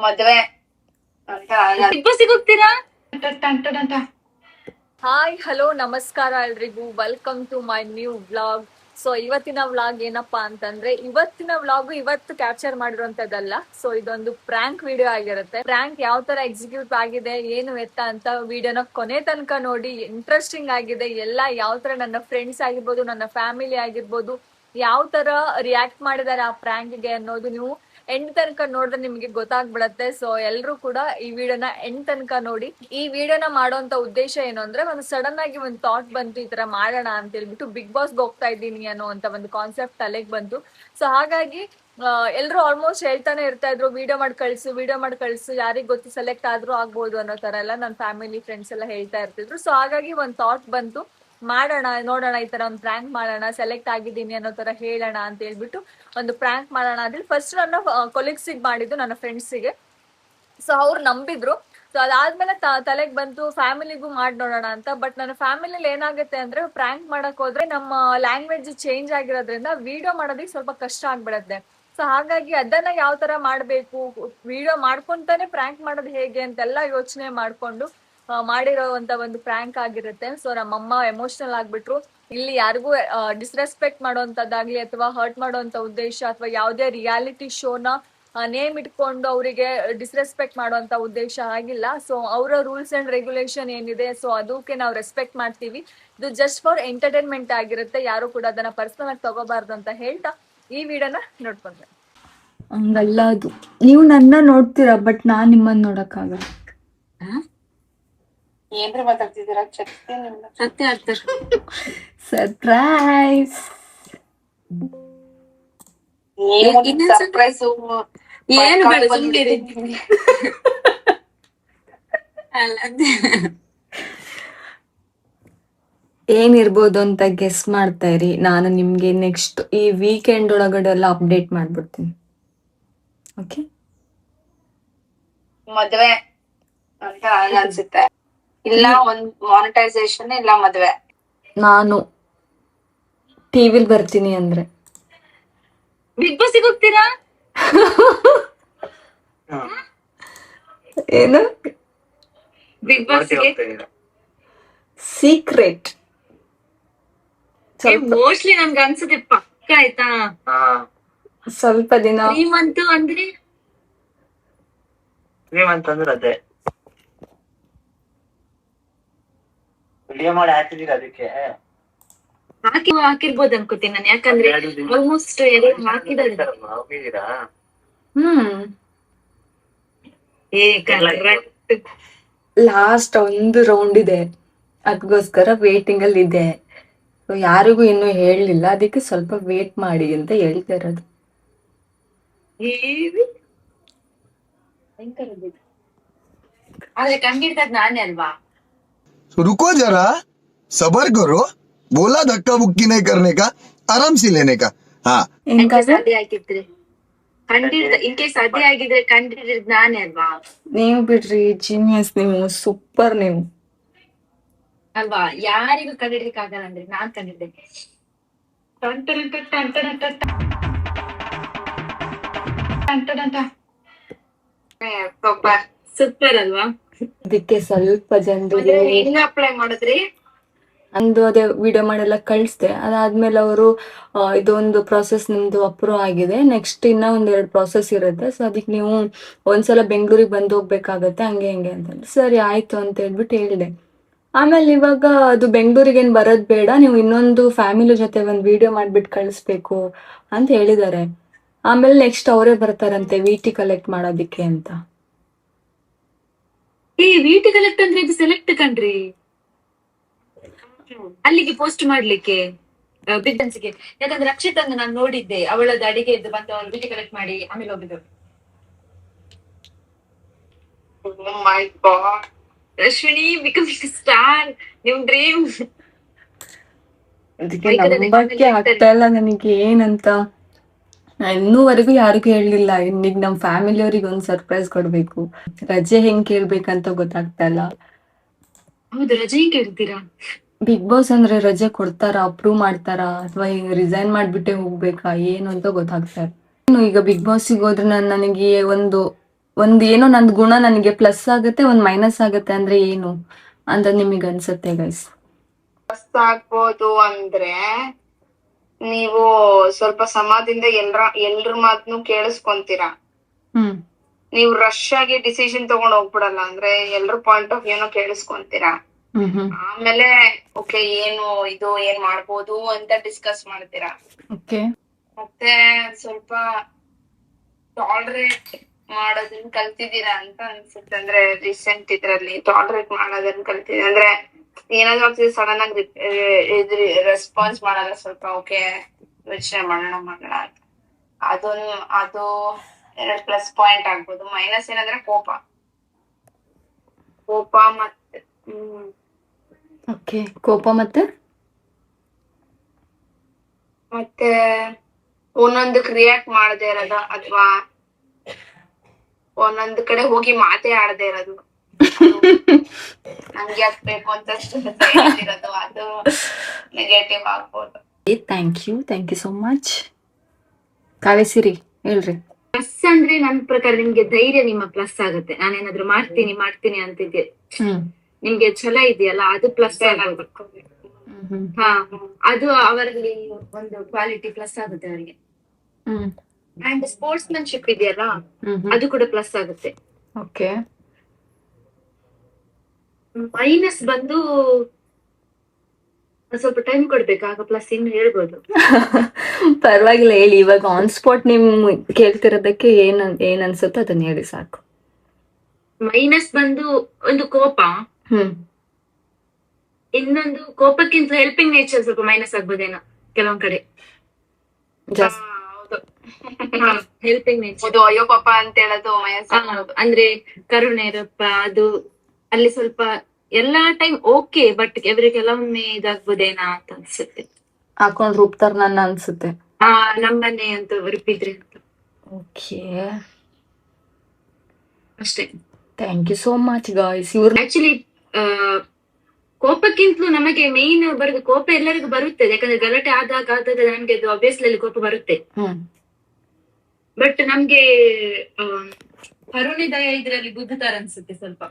ಮದ್ವೆ ಅಂತ Bigg Boss ಹೋಗ್ತೀರಾ? ಹಾಯ್ ಹಲೋ ನಮಸ್ಕಾರ ಎಲ್ರಿಗೂ, welcome to my new vlog. So ಇವತ್ತಿನ ವ್ಲಾಗ್ ಏನಪ್ಪಾ ಅಂತಂದ್ರೆ, ಇವತ್ತಿನ ವ್ಲಾಗ್ ಇವತ್ತು ಕ್ಯಾಪ್ಚರ್ ಮಾಡಿರುವಂತದ್ದಲ್ಲ. ಸೊ ಇದೊಂದು ಪ್ರ್ಯಾಂಕ್ ವಿಡಿಯೋ ಆಗಿರುತ್ತೆ. ಪ್ರ್ಯಾಂಕ್ ಯಾವ ತರ ಎಕ್ಸಿಕ್ಯೂಟ್ ಆಗಿದೆ, ಏನು ಎತ್ತ ಅಂತ ವಿಡಿಯೋನ ಕೊನೆ ತನಕ ನೋಡಿ. ಇಂಟ್ರೆಸ್ಟಿಂಗ್ ಆಗಿದೆ ಎಲ್ಲ. ಯಾವ ತರ ನನ್ನ ಫ್ರೆಂಡ್ಸ್ ಆಗಿರ್ಬೋದು, ನನ್ನ ಫ್ಯಾಮಿಲಿ ಆಗಿರ್ಬೋದು, ಯಾವ ತರ ರಿಯಾಕ್ಟ್ ಮಾಡಿದ್ದಾರೆ ಆ ಪ್ರ್ಯಾಂಕ್ಗೆ ಅನ್ನೋದು ನೀವು ಎಂಡ್ ತನಕ ನೋಡಿದ್ರೆ ನಿಮ್ಗೆ ಗೊತ್ತಾಗ್ಬಿಡತ್ತೆ. ಸೊ ಎಲ್ರು ಕೂಡ ಈ ವಿಡಿಯೋನ ಎಂಡ್ ತನಕ ನೋಡಿ. ಈ ವಿಡಿಯೋನ ಮಾಡುವಂತ ಉದ್ದೇಶ ಏನು ಅಂದ್ರೆ, ಒಂದು ಸಡನ್ ಆಗಿ ಒಂದು ಥಾಟ್ ಬಂತು, ಈ ತರ ಮಾಡೋಣ ಅಂತ ಹೇಳ್ಬಿಟ್ಟು ಬಿಗ್ ಬಾಸ್ ಹೋಗ್ತಾ ಇದ್ದೀನಿ ಅನ್ನೋ ಒಂದು ಕಾನ್ಸೆಪ್ಟ್ ತಲೆಗೆ ಬಂತು. ಸೊ ಹಾಗಾಗಿ ಎಲ್ರು ಆಲ್ಮೋಸ್ಟ್ ಹೇಳ್ತಾನೆ ಇರ್ತಾ ಇದ್ರು, ವಿಡಿಯೋ ಮಾಡಿ ಕಳ್ಸು, ಯಾರಿಗ್ ಗೊತ್ತು ಸೆಲೆಕ್ಟ್ ಆದ್ರೂ ಆಗ್ಬೋದು ಅನ್ನೋ ತರ ಎಲ್ಲ ನನ್ನ ಫ್ಯಾಮಿಲಿ ಫ್ರೆಂಡ್ಸ್ ಎಲ್ಲ ಹೇಳ್ತಾ ಇರ್ತಿದ್ರು. ಸೊ ಹಾಗಾಗಿ ಒಂದು ಥಾಟ್ ಬಂತು, ಮಾಡೋಣ, ನೋಡೋಣ, ಈ ತರ ಒಂದು ಪ್ರ್ಯಾಂಕ್ ಮಾಡೋಣ, ಸೆಲೆಕ್ಟ್ ಆಗಿದ್ದೀನಿ ಅನ್ನೋ ತರ ಹೇಳೋಣ ಅಂತ ಹೇಳ್ಬಿಟ್ಟು ಒಂದು ಪ್ರ್ಯಾಂಕ್ ಮಾಡೋಣ ಅಂತ ಫಸ್ಟ್ ನನ್ನ ಕೊಲೀಗ್ಸಿಗೆ ಮಾಡಿದ್ದು, ನನ್ನ ಫ್ರೆಂಡ್ಸಿಗೆ. ಸೊ ಅವ್ರು ನಂಬಿದ್ರು. ಸೊ ಅದಾದ್ಮೇಲೆ ತಲೆಗೆ ಬಂತು ಫ್ಯಾಮಿಲಿಗೂ ಮಾಡಿ ನೋಡೋಣ ಅಂತ. ಬಟ್ ನನ್ನ ಫ್ಯಾಮಿಲಿಲಿ ಏನಾಗುತ್ತೆ ಅಂದ್ರೆ, ಪ್ರ್ಯಾಂಕ್ ಮಾಡಕ್ ಹೋದ್ರೆ ನಮ್ಮ ಲ್ಯಾಂಗ್ವೇಜ್ ಚೇಂಜ್ ಆಗಿರೋದ್ರಿಂದ ವಿಡಿಯೋ ಮಾಡೋದಕ್ಕೆ ಸ್ವಲ್ಪ ಕಷ್ಟ ಆಗ್ಬಿಡತ್ತೆ. ಸೊ ಹಾಗಾಗಿ ಅದನ್ನ ಯಾವ ತರ ಮಾಡ್ಬೇಕು, ವಿಡಿಯೋ ಮಾಡ್ಕೊಂತಾನೆ ಪ್ರ್ಯಾಂಕ್ ಮಾಡೋದು ಹೇಗೆ ಅಂತೆಲ್ಲ ಯೋಚನೆ ಮಾಡ್ಕೊಂಡು ಮಾಡಿರೋಂತ ಒಂದು ಪ್ರ್ಯಾಂಕ್ ಆಗಿರುತ್ತೆ. ಸೊ ನಮ್ಮಮ್ಮ ಎಮೋಷನಲ್ ಆಗ್ಬಿಟ್ರು. ಇಲ್ಲಿ ಯಾರಿಗೂ ಡಿಸ್ರೆಸ್ಪೆಕ್ಟ್ ಮಾಡುವಂತದ್ದಾಗ್ಲಿ ಅಥವಾ ಹರ್ಟ್ ಮಾಡುವಂತ ಉದ್ದೇಶ ಅಥವಾ ಯಾವುದೇ ರಿಯಾಲಿಟಿ ಶೋನ ನೇಮ್ ಇಟ್ಕೊಂಡು ಅವರಿಗೆ ಡಿಸ್ರೆಸ್ಪೆಕ್ಟ್ ಮಾಡುವಂತ ಉದ್ದೇಶ ಆಗಿಲ್ಲ. ಸೊ ಅವರ ರೂಲ್ಸ್ ಅಂಡ್ ರೆಗ್ಯುಲೇಷನ್ ಏನಿದೆ, ಸೊ ಅದಕ್ಕೆ ನಾವು ರೆಸ್ಪೆಕ್ಟ್ ಮಾಡ್ತೀವಿ. ಇದು ಜಸ್ಟ್ ಫಾರ್ ಎಂಟರ್ಟೈನ್ಮೆಂಟ್ ಆಗಿರುತ್ತೆ, ಯಾರು ಕೂಡ ಅದನ್ನ ಪರ್ಸನಲ್ ಆಗಿ ತಗೋಬಾರ್ದು ಅಂತ ಹೇಳ್ತಾ ಈ ವಿಡಿಯೋನ ನೋಡ್ಕೊಂಡ್ರೆ. ಹಂಗಲ್ಲ, ಅದು ನೀವು ನನ್ನ ನೋಡ್ತೀರಾ, ಬಟ್ ನಾನ್ ನಿಮ್ಮನ್ನ ನೋಡಕ್ಕಾಗಲ್ಲ. ಏನ್ರ ಮಾತಾಡ್ತಿದ್ದೀರಾ? ಸತ್ಯ ಆಗ್ತಾರೆ. ಸರ್ಪ್ರೈಸ್. ಸರ್ಪ್ರೈಸ್ ಏನು ಬೇಡ, ಸುಮ್ಮನೆ ಏನಿರ್ಬೋದು ಅಂತ ಗೆಸ್ ಮಾಡ್ತಾ ಇರಿ. ನಾನು ನಿಮ್ಗೆ ನೆಕ್ಸ್ಟ್ ಈ ವೀಕೆಂಡ್ ಒಳಗಡೆ ಎಲ್ಲ ಅಪ್ಡೇಟ್ ಮಾಡ್ಬಿಡ್ತೀನಿ. ಓಕೆ, ಮದ್ವೆ ಅಂತ ಅನ್ಸುತ್ತೆ. ಇಲ್ಲ ಒಂದ್ ಮಾನಿಟೈಸೇಷನ್, ಇಲ್ಲ ಮದ್ವೆ. ನಾನು ಟಿವಿಲ್ ಬರ್ತೀನಿ ಅಂದ್ರೆ ಬಿಗ್ ಬಾಸ್ ಹೋಗ್ತೀರಾ? ಏನು ಬಿಗ್ ಬಾಸ್ ಸೀಕ್ರೆಟ್? ಮೋಸ್ಟ್ಲಿ ನನ್ಗೆ ಅನ್ಸುತ್ತೆ ಪಕ್ಕ. ಆಯ್ತಾ, ಸ್ವಲ್ಪ ದಿನ. 3 ಮಂತ್ ಅಂದ್ರೆ 3 ಮಂತ್ ಅಂದ್ರೆ ಅದೇ ವಿಡಿಯೋ ಮಾಡಿ ಹಾಕಿದೀರ, ಅದಕ್ಕೆ ಹಾಕಿರ್ಬೋದು ಅನ್ಕೋತೀನಿ ನಾನು. ಯಾಕಂದ್ರೆ ಆಲ್ಮೋಸ್ಟ್ ಎಲ್ಲ ಹಾಕಿದ್ದಾರೆ. ಹೋಗಿದ್ದೀರಾ? ಲಾಸ್ಟ್ ಒಂದು ರೌಂಡ್ ಇದೆ, ಅದಕ್ಕೋಸ್ಕರ ವೇಟಿಂಗ್ ಅಲ್ಲಿ ಇದೆ. ಯಾರಿಗೂ ಇನ್ನೂ ಹೇಳಲಿಲ್ಲ, ಅದಕ್ಕೆ ಸ್ವಲ್ಪ ವೇಟ್ ಮಾಡಿ ಅಂತ ಹೇಳ್ತಾ ಇರೋದು. ಆದ್ರೆ ಕಂಡಿಡ್ದಾಗ ನಾನೇ ಅಲ್ವಾ? रुको जरा, सबर करो, बोला धक्का बुक्की नहीं करने का, आराम से लेने का. हाँ, ಸಾಧ್ಯ ಆಗಿದ್ರೆ ಇನ್ ಕೇಸ್ ಸಾಧ್ಯ ಆಗಿದ್ರೆ ಕಂಡಿಡಿದ್ ನಾನೇ ಅಲ್ವಾ? ನೀವು ಬಿಡ್ರಿ, ಜೀನಿಯಸ್ ನೀವು, ಸೂಪರ್ ನೀವು ಅಲ್ವಾ? ಯಾರಿಗೂ ಕಂಡಿಡಿದಕ್ ಆಗಲ್ಲ ಅಂದ್ರೆ ನಾನ್ ಕಂಡಿಡ್ದೆ. ಸೂಪರ್ ಅಲ್ವಾ? ಅದಕ್ಕೆ ಸ್ವಲ್ಪ ಜನರಿಗೆ ಹೆಂಗ ಅಪ್ಲೈ ಮಾಡಿದ್ರಿ? ಅಂದು ಅದೇ ವಿಡಿಯೋ ಮಾಡೆಲ್ಲ ಕಳಿಸ್ದೆ. ಅದಾದ್ಮೇಲೆ ಅವರು ಇದೊಂದು ಪ್ರಾಸೆಸ್ ನಿಮ್ದು ಅಪ್ರೂವ್ ಆಗಿದೆ, ನೆಕ್ಸ್ಟ್ ಇನ್ನ 1-2 ಪ್ರಾಸೆಸ್ ಇರುತ್ತೆ, ಸೊ ಅದಕ್ಕೆ ನೀವು ಒಂದ್ಸಲ ಬೆಂಗಳೂರಿಗೆ ಬಂದು ಹೋಗ್ಬೇಕಾಗತ್ತೆ, ಹಂಗೆ ಹಿಂಗೆ ಅಂತಂದ್ರೆ ಸರಿ ಆಯ್ತು ಅಂತ ಹೇಳ್ಬಿಟ್ಟು ಹೇಳಿದೆ. ಆಮೇಲೆ ಇವಾಗ ಅದು ಬೆಂಗಳೂರಿಗೆ ಏನ್ ಬರೋದ್ ಬೇಡ, ನೀವು ಇನ್ನೊಂದು ಫ್ಯಾಮಿಲಿ ಜೊತೆ ಒಂದು ವಿಡಿಯೋ ಮಾಡ್ಬಿಟ್ಟು ಕಳಿಸ್ಬೇಕು ಅಂತ ಹೇಳಿದ್ದಾರೆ. ಆಮೇಲೆ ನೆಕ್ಸ್ಟ್ ಅವರೇ ಬರ್ತಾರಂತೆ ವಿಟಿ ಕಲೆಕ್ಟ್ ಮಾಡೋದಿಕ್ಕೆ ಅಂತ. ವಿಟಿ ಕಲೆಕ್ಟ್ ಅಂದ್ರೆ ಇದು ಸೆಲೆಕ್ಟ್ ಕಣ್ರಿ, ಅಲ್ಲಿಗೆ ಪೋಸ್ಟ್ ಮಾಡ್ಲಿಕ್ಕೆ ಬಿಗ್ ಬಾಸ್ಗೆ. ಯಾಕಂದ್ರೆ ರಕ್ಷಿತಂದು ನಾನು ನೋಡಿದ್ದೆ, ಅವಳದ್ದು ಅಡಿಗೆ ಇದ್ದು ಬಂದು ಅವ್ರು ವಿಟಿ ಕಲೆಕ್ಟ್ ಮಾಡಿ ಆಮೇಲೆ ಹೋಗಿದ್ರು. ರಶ್ವಿನಿ ಬಿಕಮಿಂಗ್ ಸ್ಟಾರ್, ನಿಮ್ ಡ್ರೀಮ್. ಅದಕ್ಕೆ ನಂಬಕ್ಕೆ ಆಗ್ತಾ ಇಲ್ಲ ನನಗೆ ಏನಂತ. ಇನ್ನೂವರೆಗೂ ಯಾರಿಗೂ ಹೇಳಲಿಲ್ಲ. ಇನ್ನೀಗ ನಮ್ ಫ್ಯಾಮಿಲಿಯವ್ರಿಗೆ ಒಂದು ಸರ್ಪ್ರೈಸ್ ಕೊಡ್ಬೇಕು, ರಜೆ ಹೆಂಗ್ ಕೇಳ್ಬೇಕಂತ ಗೊತ್ತಾಗ್ತಾ ಇಲ್ಲ. ಹೌದು, ರಜೆ ಹೆಂಗ್ ಕೇಳ್ತೀರಾ? ಬಿಗ್ ಬಾಸ್ ಅಂದ್ರೆ ರಜೆ ಕೊಡ್ತಾರಾ, ಅಪ್ರೂವ್ ಮಾಡ್ತಾರಾ, ಅಥವಾ ಈಗ ರಿಸೈನ್ ಮಾಡ್ಬಿಟ್ಟೆ ಹೋಗ್ಬೇಕಾ, ಏನು ಅಂತ ಗೊತ್ತಾಗ್ತಾ ಇಲ್ಲ. ಈಗ ಬಿಗ್ ಬಾಸ್ಗೆ ಹೋದ್ರೆ ನನಗೆ ಒಂದ್ ಏನೋ ನಂದ್ ಗುಣ ನನಗೆ ಪ್ಲಸ್ ಆಗುತ್ತೆ, ಒಂದ್ ಮೈನಸ್ ಆಗುತ್ತೆ ಅಂದ್ರೆ ಏನು ಅಂತ ನಿಮಗೆ ಅನ್ಸುತ್ತೆ ಗೈಸ್? ಆಗ್ಬೋದು ಅಂದ್ರೆ ನೀವು ಸ್ವಲ್ಪ ಸಮಾಧಿಯಿಂದ ಎಲ್ರ ಮಾತನ್ನು ಕೇಳಿಸ್ಕೊಂತೀರಾ. ಹ್ಮ್ ನೀವು ರಶ್ ಆಗಿ ಡಿಸಿಷನ್ ತಗೊಂಡ್ ಹೋಗ್ಬಿಡಲ್ಲ, ಅಂದ್ರೆ ಎಲ್ರ ಪಾಯಿಂಟ್ ಆಫ್ ವ್ಯೂನು ಕೇಳಿಸ್ಕೊಂತೀರಾ. ಹ್ಮ್ ಹ್ಮ್ ಆಮೇಲೆ ಓಕೆ ಏನು ಇದು ಏನ್ ಮಾಡ್ಬೋದು ಅಂತ ಡಿಸ್ಕಸ್ ಮಾಡ್ತೀರಾ. ಓಕೆ. ಮತ್ತೆ ಸ್ವಲ್ಪ ಟಾಲರೇಟ್ ಮಾಡೋದನ್ನ ಕಲ್ತಿದ್ದೀರಾ ಅಂತ ಅನ್ಸುತ್ತೆ. ಅಂದ್ರೆ ರೀಸೆಂಟ್ ಇದ್ರಲ್ಲಿ ಟಾಲರೇಟ್ ಮಾಡೋದನ್ನ ಕಲ್ತಿದ್ದೀರಾ. ಅಂದ್ರೆ ಏನಾದ್ರು ಆಗ್ತಿದೆ ಸಡನ್ ಆಗಿ ರೆಸ್ಪಾನ್ಸ್ ಮಾಡಲ್ಲ, ಸ್ವಲ್ಪ ಓಕೆ ಯೋಚನೆ ಮಾಡೋಣ ಅಂತ. ಅದು 2 ಪ್ಲಸ್ ಪಾಯಿಂಟ್ ಆಗ್ಬೋದು. ಮೈನಸ್ ಏನಂದ್ರೆ ಕೋಪ ಮತ್ತೆ ಓಕೆ. ಕೋಪ ಮತ್ತೆ ಒಂದೊಂದಕ್ ರಿಯಾಕ್ಟ್ ಮಾಡದೇ ಇರೋದು, ಅಥವಾ ಒಂದೊಂದ್ ಕಡೆ ಹೋಗಿ ಮಾತೇ ಆಡದೇ ಇರೋದು, ನಂಗೆ ಯಾಕ್ ಬೇಕು ಅಂತ ಇರೋದು, ಅದು ನೆಗೆಟಿವ್ ಆಗ್ಬೋದು. Thank you so much. ಕಾವೇಸಿರಿ ಹೇಳ್ರಿ. ಪ್ಲಸ್ ಅಂದ್ರೆ ನನ್ನ ಪ್ರಕಾರ ನಿಮ್ಗೆ ಧೈರ್ಯ ನಿಮ್ಮ ಪ್ಲಸ್ ಆಗುತ್ತೆ. ನಾನೇನಾದ್ರು ಮಾಡ್ತೀನಿ ಅಂತಿದ್ದೆ, ನಿಮ್ಗೆ ಛಲ ಇದೆಯಲ್ಲ, ಅದು ಪ್ಲಸ್ ಆಗ್ಬೇಕು. ಹಾ, ಅದು ಅವರಲ್ಲಿ ಒಂದು ಕ್ವಾಲಿಟಿ ಪ್ಲಸ್ ಆಗುತ್ತೆ ಅವರಿಗೆ. ಅಂಡ್ ಸ್ಪೋರ್ಟ್ಸ್ ಮನ್ಶಿಪ್ ಇದೆಯಲ್ಲ, ಅದು ಕೂಡ ಪ್ಲಸ್ ಆಗುತ್ತೆ. ಓಕೆ. ಮೈನಸ್ ಬಂದು ಸ್ವಲ್ಪ ಟೈಮ್ ಕೊಡ್ಬೇಕು, ಆಗ ಪ್ಲಸ್ ಇನ್ನು ಹೇಳ್ಬೋದು. ಪರವಾಗಿಲ್ಲ ಹೇಳಿ. ಇವಾಗ ಆನ್ ಸ್ಪಾಟ್ ನಿಮ್ ಕೇಳ್ತಿರೋದಕ್ಕೆ ಏನ್ ಅನ್ಸುತ್ತೋ ಅದನ್ನ ಹೇಳಿ ಸಾಕು. ಮೈನಸ್ ಬಂದು ಒಂದು ಕೋಪ, ಇನ್ನೊಂದು ಕೋಪಕ್ಕಿಂತ ಹೆಲ್ಪಿಂಗ್ ನೇಚರ್ ಸ್ವಲ್ಪ ಮೈನಸ್ ಆಗ್ಬೋದೇನೋ ಕೆಲವೊಂದ್ ಕಡೆ. ಹೆಲ್ಪಿಂಗ್ ನೇಚರ್, ಅಯ್ಯೋ ಪಾಪ ಅಂತ ಹೇಳೋದು ಮೈನಸ್. ಅಂದ್ರೆ ಕರುಣೆ ಇರಪ್ಪ, ಅದು ಅಲ್ಲಿ ಸ್ವಲ್ಪ ಎಲ್ಲಾ ಟೈಮ್ ಓಕೆ, ಬಟ್ ಕೆಲವೊಮ್ಮೆ ಇದಾಗ್ಬೋದೇನಾ ಅಂತ ಅನ್ಸುತ್ತೆ. ಹಾಕೊಂಡ್ ರೂಪ್ತಾರ ನನ್ನ ಅನ್ಸುತ್ತೆ. ನಮ್ಮನೆ ಅಂತ ರೂಪಿದ್ರಿ ಅಂತ. ಓಕೆ, ಅಷ್ಟೇ. Thank you so much guys. ಇವ್ರು ಆಕ್ಚುಲಿ ಕೋಪಕ್ಕಿಂತಲೂ ನಮಗೆ ಮೇನ್ ಬರೋದು ಕೋಪ. ಎಲ್ಲರಿಗೂ ಬರುತ್ತೆ, ಯಾಕಂದ್ರೆ ಗಲಾಟೆ ಆದಾಗ ನಮ್ಗೆ ಅದು ಅಬ್ವಿಯಸ್ಲಿ ಅಲ್ಲಿ ಕೋಪ ಬರುತ್ತೆ. ಬಟ್ ನಮ್ಗೆ ಕರುಣೆ ದಯ ಇದ್ರಲ್ಲಿ ಬುದ್ಧತಾರ ಅನ್ಸುತ್ತೆ ಸ್ವಲ್ಪ.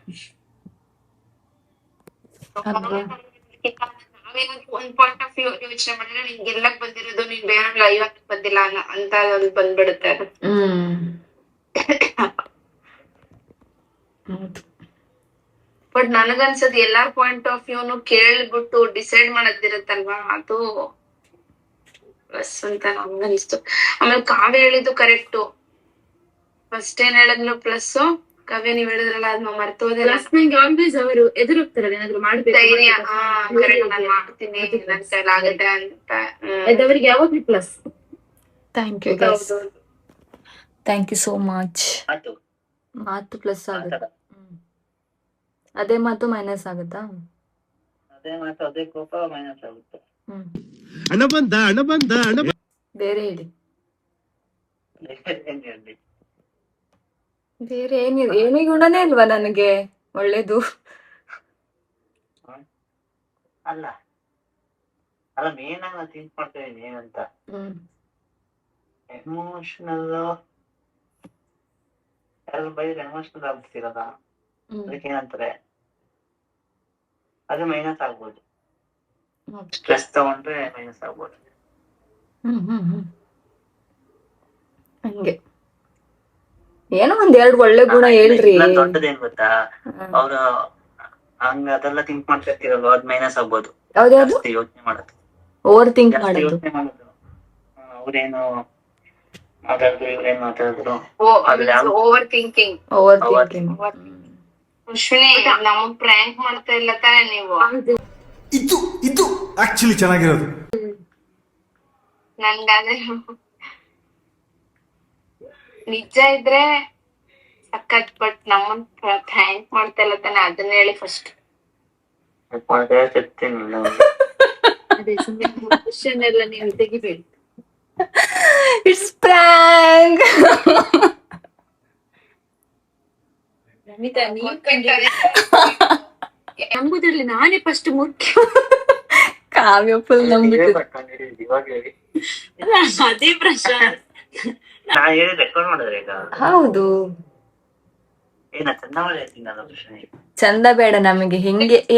ಒಂದ್ ಪಾಯಿಂಟ್ ಆಫ್ ವ್ಯೂ ಯೋಚನೆ ಮಾಡಿದ್ರೆ ನಿನ್ಗೆ ಎಲ್ಲಕ್ ಬಂದಿರೋದು, ನೀನ್ ಬೇರೆ 50 ಬಂದಿಲ್ಲ ಅಂತ ಒಂದು ಬಂದ್ಬಿಡುತ್ತೆ ಅದು. ಬಟ್ ನನಗನ್ಸದ್ ಎಲ್ಲಾರ ಪಾಯಿಂಟ್ ಆಫ್ ವ್ಯೂನು ಕೇಳ್ಬಿಟ್ಟು ಡಿಸೈಡ್ ಮಾಡೋದಿರುತ್ತಲ್ವಾ, ಅದು ಪ್ಲಸ್ ಅಂತ ನಮ್ಗನ್ಸ್ತು. ಆಮೇಲೆ ಕಾವ್ಯ ಹೇಳಿದ್ದು ಕರೆಕ್ಟು. ಫಸ್ಟ್ ಏನ್ ಹೇಳಿದ್ಲು ಪ್ಲಸ್, ಕಾವ್ಯ ನೀವ್ ಹೇಳಿದ್ರಲ್ಲ ಅದ್ನ ಮರ್ತೋದಿಲ್ಲ. ನಂಗೆ ಆಲ್ವೇಸ್ ಅವರು ಎದುರೋಗ್ತಾರಲ್ಲ, ಏನಾದ್ರು ಮಾಡ್ಬೇಕು, ಧೈರ್ಯ, ನಾನ್ ಮಾಡ್ತೀನಿ, ನನ್ ಕೈಲಾಗತ್ತೆ ಅಂತ. ಅವರಿಗೆ ಯಾವಾಗ್ಲೂ plus. Thank you guys, thank you so much. ಮಾತು ಪ್ಲಸ್ ಆಗುತ್ತೆ, ಅದೇ ಮಾತು ಮೈನಸ್ ಆಗುತ್ತಾ? ಅದೇ ಕೋಪ ಮೈನಸ್ ಆಗುತ್ತೆ. ಬೇರೆ ಹೇಳಿ. ಏನ್ ಹೇಳ್ಲಿ? ಬೇರೆ ಏನೇ ಗುಣನೇ ಇಲ್ವಾ ನನಗೆ ಒಳ್ಳೇದು? ಅಲ್ಲ ಮೇನ್ ಆಗಿ ನಾನು ಥಿಂಕ್ ಮಾಡ್ತಾ ಇದೀನಿ ಏನಂತ, ಎಮೋಷನಲ್ ಯಾರು ಬೈದ್ರೆ ಎಮೋಷನಲ್ ಆಗ್ಬಿಡ್ತಿರಲ್ಲ, ಅದಕ್ಕೆ ಏನಂತಾರೆ, ಅದು ಮೈನಸ್ ಆಗ್ಬೋದು. ಸ್ಟ್ರೆಸ್ ತಗೊಂಡ್ರೆ ಮೈನಸ್ ಆಗ್ಬೋದು. ಹಂಗೆ ಏನೋ ಒಂದೆರಡು ಒಳ್ಳೆ ಗುಣ ಹೇಳ್ರಿ. ದೊಡ್ಡದೇನ್ ಗೊತ್ತಾ, ಅವ್ರ ಹಂಗ ಅದೆಲ್ಲ ಥಿಂಕ್ ಮಾಡ್ತಿರ್ತಿರಲ್ವ, ಅದ್ ಮೈನಸ್ ಆಗ್ಬೋದು. ಯಾವ್ದ್ಯಾವ್ದು? ಯೋಚನೆ ಮಾಡೋದು, ಓವರ್ ಥಿಂಕ್ ಮಾಡೋದು. ಯೋಚನೆ ಮಾಡೋದು, ಅವ್ರೇನು ಮಾತಾಡಿದ್ರು ಇವ್ರೇನ್ ಮಾತಾಡಿದ್ರು, ಓವರ್ ಥಿಂಕಿಂಗ್. ಅಶ್ವಿನಿ, ನಮಗ್ ಪ್ರ್ಯಾಂಕ್ ಮಾಡ್ತಾ ಇಲ್ಲ ತಾನೆ ನೀವು? ಇದು ಆಕ್ಚುಲಿ ಚೆನ್ನಾಗಿರೋದು. ನನ್ಗಾದ್ರೆ ನಿಜ ಇದ್ರೆ ಸಖತ್, ಬಟ್ ನಮ್ಮನ್ ಥ್ಯಾಂಕ್ ಮಾಡ್ತಾ ಇಲ್ಲ ತಾನೆ, ಅದನ್ನ ಹೇಳಿ ಫಸ್ಟ್. ಅದೇ ಸುಮ್ಮನೆ ಕ್ವಶನ್ ಎಲ್ಲ ನೀವು ತೆಗಿಬೇಡಿ. It's prank. ನಂಬುದ್ರಲ್ಲಿ ನಾನೇ ಫಸ್ಟ್ ಮುಖ್ಯ. ಕಾವ್ಯ ಫುಲ್ ನಂಬಿಟ್ಟು. ಇವಾಗ ಹೇಳಿ, ಅದೇ ಪ್ರಶ್ನೆ. ನಾ ಹೇಳಿ ರೆಕಾರ್ಡ್ ಮಾಡಿದ್ರೆ ಈಗ. ಹೌದು, ಏನ ಚಂದಮಾಡಿ ಹೇಳ್ತೀನಿ ಅದು ಪ್ರಶ್ನೆ. ಚಂದ ಬೇಡ ನಮಗೆ,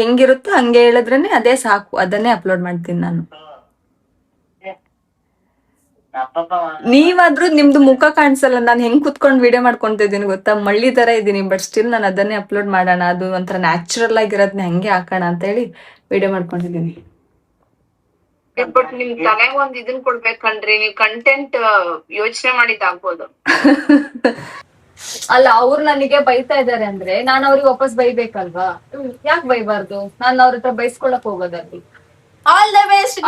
ಹೆಂಗಿರುತ್ತೋ ಹಂಗೆ ಹೇಳಿದ್ರೇನೆ ಅದೇ ಸಾಕು, ಅದನ್ನೇ ಅಪ್ಲೋಡ್ ಮಾಡ್ತೀನಿ ನಾನು. ಅಪ್ಪಪ್ಪ ನೀವಾದ್ರೂ ನಿಮ್ದು ಮುಖ ಕಾಣಿಸಲ್ಲ, ನಾನು ಹೆಂಗ್ ಕುತ್ಕೊಂಡ್ ವಿಡಿಯೋ ಮಾಡ್ಕೊಂತಿದ್ದೀನಿ ಗೊತ್ತಾ, ಮಳ್ಳಿ ತರ ಇದೀನಿ. ಬಟ್ ಸ್ಟಿಲ್ ನಾನು ಅದನ್ನೇ ಅಪ್ಲೋಡ್ ಮಾಡೋಣ, ಅದು ಒಂಥರ ನ್ಯಾಚುರಲ್ ಆಗಿರೋದ್ನ ಹೆಂಗೆ ಹಾಕೋಣ ಅಂತ ಹೇಳಿ ವಿಡಿಯೋ ಮಾಡ್ಕೊಂಡಿದೀನಿ. ಬಟ್ ನಿಮ್ ತಲೆಗ್ ಒಂದ್ ಇದನ್ ಕೊಡ್ಬೇಕನ್ರಿ, ನೀವ್ ಕಂಟೆಂಟ್ ಯೋಚನೆ ಮಾಡಿದ್ದಾಗ್ಬೋದು. ಅಲ್ಲ, ಅವ್ರು ನನಗೆ ಬೈತಾ ಇದಾರೆ ಅಂದ್ರೆ ನಾನು ಅವ್ರಿಗೆ ವಾಪಸ್ ಬೈಬೇಕಲ್ವಾ? ಯಾಕೆ ಬೈಬಾರ್ದು? ನಾನು ಅವ್ರ ಹತ್ರ ಬೈಸ್ಕೊಳಕ್ ಹೋಗೋದಲ್ಲಿ. All the best.